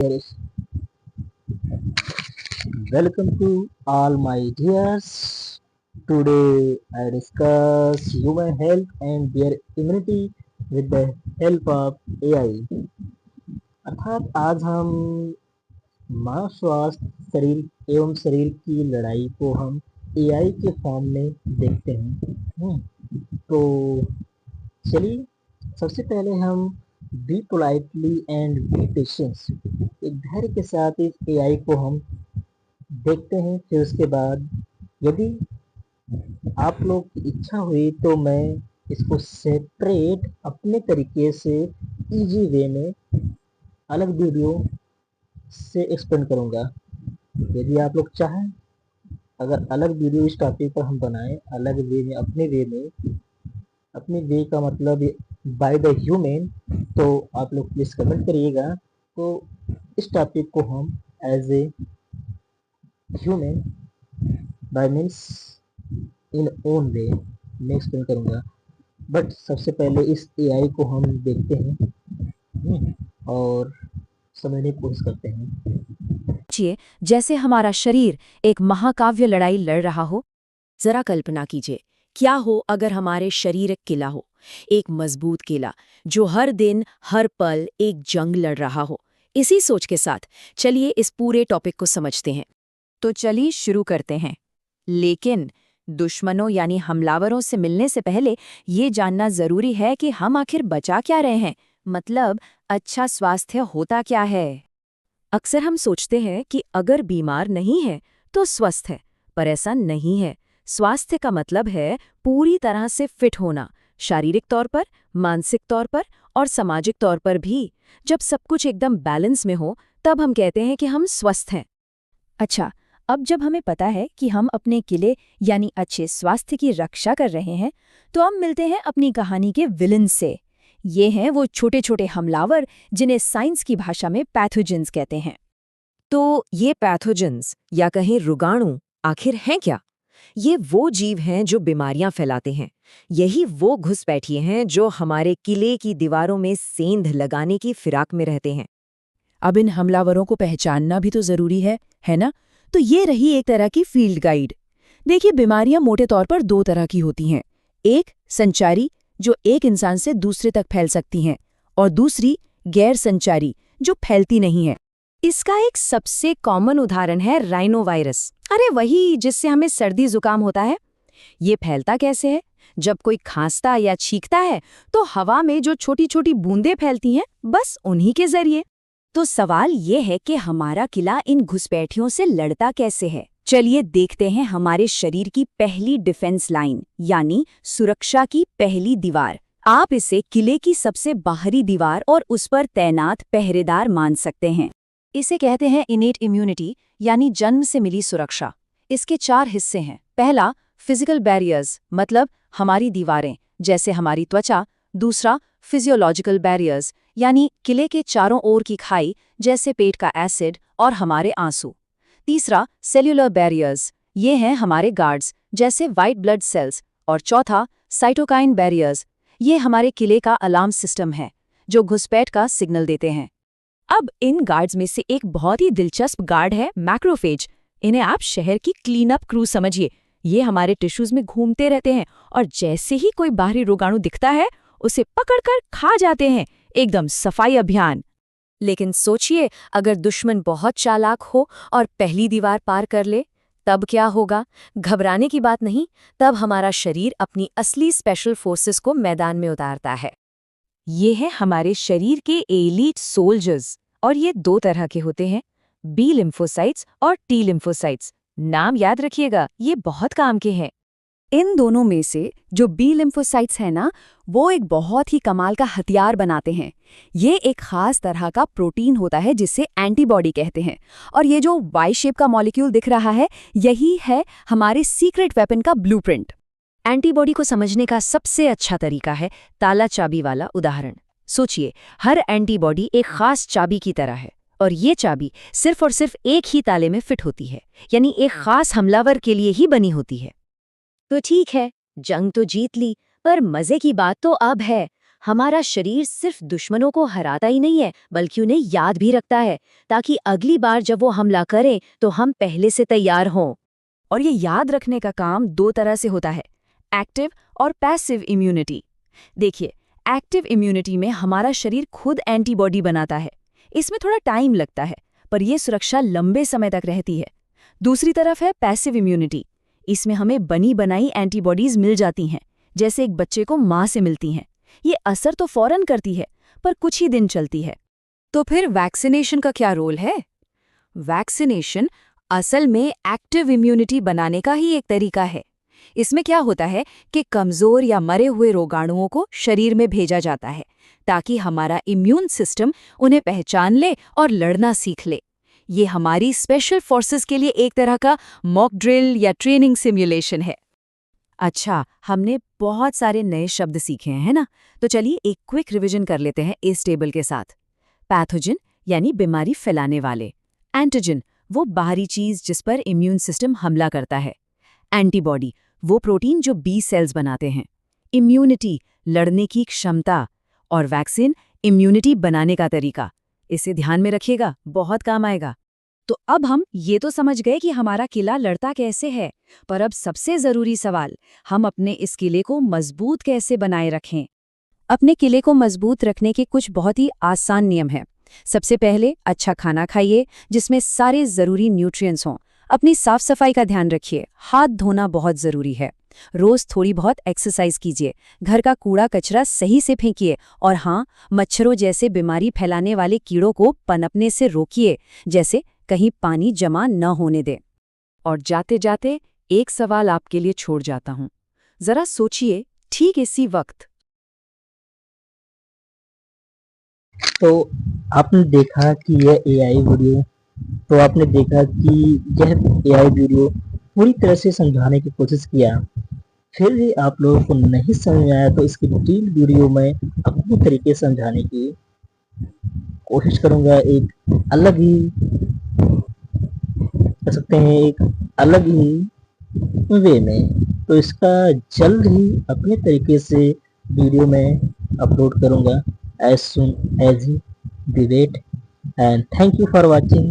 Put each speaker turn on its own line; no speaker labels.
Yes. Welcome to all my dears. Today I discuss human health and their immunity with the help of AI. अर्थात आज हम मानव स्वास्थ्य शरीर एवं शरीर की लड़ाई को हम एआई के फॉर्म में देखते हैं। तो चलिए सबसे पहले हम be politely and be patience एक धैर्य के साथ इस एआई को हम देखते हैं। फिर उसके बाद यदि आप लोग की इच्छा हुई तो मैं इसको सेपरेट अपने तरीके से इजी वे में अलग वीडियो से एक्सप्लेन करूँगा। यदि आप लोग चाहें अगर अलग वीडियो इस टॉपिक पर हम बनाएं अलग वे में अपने वे का मतलब बाय द ह्यूमन, तो आप लोग प्लीज़ कमेंट करिएगा। तो इस टॉपिक को हम as a human by means in own way मैं एक्सप्लेन करूँगा। बट सबसे पहले इस एआई को हम देखते हैं और समझने की कोशिश करते हैं।
सोचिए, जैसे हमारा शरीर एक महाकाव्य लड़ाई लड़ रहा हो। जरा कल्पना कीजिए, क्या हो अगर हमारे शरीर एक किला हो, एक मजबूत किला जो हर दिन हर पल एक जंग लड़ रहा हो। इसी सोच के साथ चलिए इस पूरे टॉपिक को समझते हैं। तो चलिए शुरू करते हैं। लेकिन दुश्मनों यानी हमलावरों से मिलने से पहले ये जानना जरूरी है कि हम आखिर बचा क्या रहे हैं, मतलब अच्छा स्वास्थ्य होता क्या है। अक्सर हम सोचते हैं कि अगर बीमार नहीं है तो स्वस्थ है, पर ऐसा नहीं है। स्वास्थ्य का मतलब है पूरी तरह से फिट होना, शारीरिक तौर पर, मानसिक तौर पर और सामाजिक तौर पर भी। जब सब कुछ एकदम बैलेंस में हो तब हम कहते हैं कि हम स्वस्थ हैं। अच्छा, अब जब हमें पता है कि हम अपने किले यानी अच्छे स्वास्थ्य की रक्षा कर रहे हैं, तो हम मिलते हैं अपनी कहानी के विलन से। ये हैं वो छोटे छोटे हमलावर जिन्हें साइंस की भाषा में पैथोजेंस कहते हैं। तो ये पैथोजेंस या कहें रोगाणु आखिर हैं क्या? ये वो जीव हैं जो बीमारियां फैलाते हैं। यही वो घुसपैठिए हैं जो हमारे किले की दीवारों में सेंध लगाने की फिराक में रहते हैं। अब इन हमलावरों को पहचानना भी तो जरूरी है ना? तो ये रही एक तरह की फील्ड गाइड। देखिए, बीमारियां मोटे तौर पर दो तरह की होती हैं। एक संचारी, जो एक इंसान से दूसरे तक फैल सकती हैं, और दूसरी गैर संचारी, जो फैलती नहीं है। इसका एक सबसे कॉमन उदाहरण है राइनोवायरस। अरे वही जिससे हमें सर्दी जुकाम होता है। ये फैलता कैसे है? जब कोई खांसता या छींकता है तो हवा में जो छोटी छोटी बूंदें फैलती हैं, बस उन्हीं के जरिए। तो सवाल ये है कि हमारा किला इन घुसपैठियों से लड़ता कैसे है। चलिए देखते हैं हमारे शरीर की पहली डिफेंस लाइन, यानी सुरक्षा की पहली दीवार। आप इसे किले की सबसे बाहरी दीवार और उस पर तैनात पहरेदार मान सकते हैं। इसे कहते हैं इनेट इम्यूनिटी, यानी जन्म से मिली सुरक्षा। इसके 4 हिस्से हैं। पहला, फिजिकल बैरियर्स, मतलब हमारी दीवारें, जैसे हमारी त्वचा। दूसरा, फिजियोलॉजिकल बैरियर्स, यानी किले के चारों ओर की खाई, जैसे पेट का एसिड और हमारे आंसू। तीसरा, सेल्यूलर बैरियर्स, ये हैं हमारे गार्ड्स, जैसे वाइट ब्लड सेल्स। और चौथा, साइटोकाइन बैरियर्स, ये हमारे किले का अलार्म सिस्टम है, जो घुसपैठ का सिग्नल देते हैं। अब इन गार्ड्स में से एक बहुत ही दिलचस्प गार्ड है मैक्रोफेज। इन्हें आप शहर की क्लीन अप क्रू समझिए। ये हमारे टिश्यूज में घूमते रहते हैं और जैसे ही कोई बाहरी रोगाणु दिखता है उसे पकड़कर खा जाते हैं। एकदम सफाई अभियान। लेकिन सोचिए, अगर दुश्मन बहुत चालाक हो और पहली दीवार पार कर ले, तब क्या होगा? घबराने की बात नहीं, तब हमारा शरीर अपनी असली स्पेशल फोर्सेस को मैदान में उतारता है। ये हैं हमारे शरीर के एलीट सोल्जर्स, और ये 2 तरह के होते हैं, बी लिम्फोसाइट्स और टी लिम्फोसाइट्स। नाम याद रखिएगा, ये बहुत काम के हैं। इन दोनों में से जो बी लिम्फोसाइट्स है ना, वो एक बहुत ही कमाल का हथियार बनाते हैं। ये एक खास तरह का प्रोटीन होता है जिसे एंटीबॉडी कहते हैं, और ये जो वाई शेप का मॉलिक्यूल दिख रहा है, यही है हमारे सीक्रेट वेपन का ब्लूप्रिंट। एंटीबॉडी को समझने का सबसे अच्छा तरीका है ताला चाबी वाला उदाहरण। सोचिए, हर एंटीबॉडी एक खास चाबी की तरह है, और ये चाबी सिर्फ और सिर्फ एक ही ताले में फिट होती है, यानी एक खास हमलावर के लिए ही बनी होती है। तो ठीक है, जंग तो जीत ली, पर मजे की बात तो अब है। हमारा शरीर सिर्फ दुश्मनों को हराता ही नहीं है, बल्कि उन्हें याद भी रखता है, ताकि अगली बार जब वो हमला करें तो हम पहले से तैयार हों। और ये याद रखने का काम दो तरह से होता है, एक्टिव और पैसिव इम्यूनिटी। देखिए, एक्टिव इम्यूनिटी में हमारा शरीर खुद एंटीबॉडी बनाता है। इसमें थोड़ा टाइम लगता है, पर यह सुरक्षा लंबे समय तक रहती है। दूसरी तरफ है पैसिव इम्यूनिटी। इसमें हमें बनी बनाई एंटीबॉडीज मिल जाती हैं, जैसे एक बच्चे को माँ से मिलती हैं। ये असर तो फौरन करती है, पर कुछ ही दिन चलती है। तो फिर वैक्सीनेशन का क्या रोल है? वैक्सीनेशन असल में एक्टिव इम्यूनिटी बनाने का ही एक तरीका है। इसमें क्या होता है कि कमजोर या मरे हुए रोगाणुओं को शरीर में भेजा जाता है, ताकि हमारा इम्यून सिस्टम उन्हें पहचान ले और लड़ना सीख ले। ये हमारी स्पेशल फोर्सेस के लिए एक तरह का मॉक ड्रिल या ट्रेनिंग सिमुलेशन है। अच्छा, हमने बहुत सारे नए शब्द सीखे हैं, है ना? तो चलिए एक क्विक रिवीजन कर लेते हैं इस टेबल के साथ। पैथोजन यानी बीमारी फैलाने वाले, एंटीजन वो बाहरी चीज जिस पर इम्यून सिस्टम हमला करता है, एंटीबॉडी वो प्रोटीन जो बी सेल्स बनाते हैं, इम्यूनिटी लड़ने की क्षमता, और वैक्सीन इम्यूनिटी बनाने का तरीका। इसे ध्यान में रखिएगा, बहुत काम आएगा। तो अब हम ये तो समझ गए कि हमारा किला लड़ता कैसे है, पर अब सबसे जरूरी सवाल, हम अपने इस किले को मजबूत कैसे बनाए रखें? अपने किले को मजबूत रखने के कुछ बहुत ही आसान नियम हैं। सबसे पहले, अच्छा खाना खाइए जिसमें सारे जरूरी न्यूट्रिएंट्स हों। अपनी साफ सफाई का ध्यान रखिए, हाथ धोना बहुत जरूरी है। रोज थोड़ी बहुत एक्सरसाइज कीजिए, घर का कूड़ा कचरा सही से फेंकिए, और हाँ, मच्छरों जैसे बीमारी फैलाने वाले कीड़ों को पनपने से रोकिए, जैसे कहीं पानी जमा न होने दें। और जाते जाते एक सवाल आपके लिए छोड़ जाता हूं, जरा सोचिए ठीक इसी वक्त।
तो आपने देखा कि यह एआई वीडियो तो आपने देखा कि यह एआई वीडियो पूरी तरह से समझाने की कोशिश किया, फिर भी आप लोगों को नहीं समझ में आया, तो इसकी डिटेल वीडियो में अपनी तरीके से समझाने की कोशिश करूंगा, एक अलग ही कर सकते हैं, एक अलग ही वे में। तो इसका जल्द ही अपने तरीके से वीडियो में अपलोड करूंगा, as soon as we wait, and thank you for watching.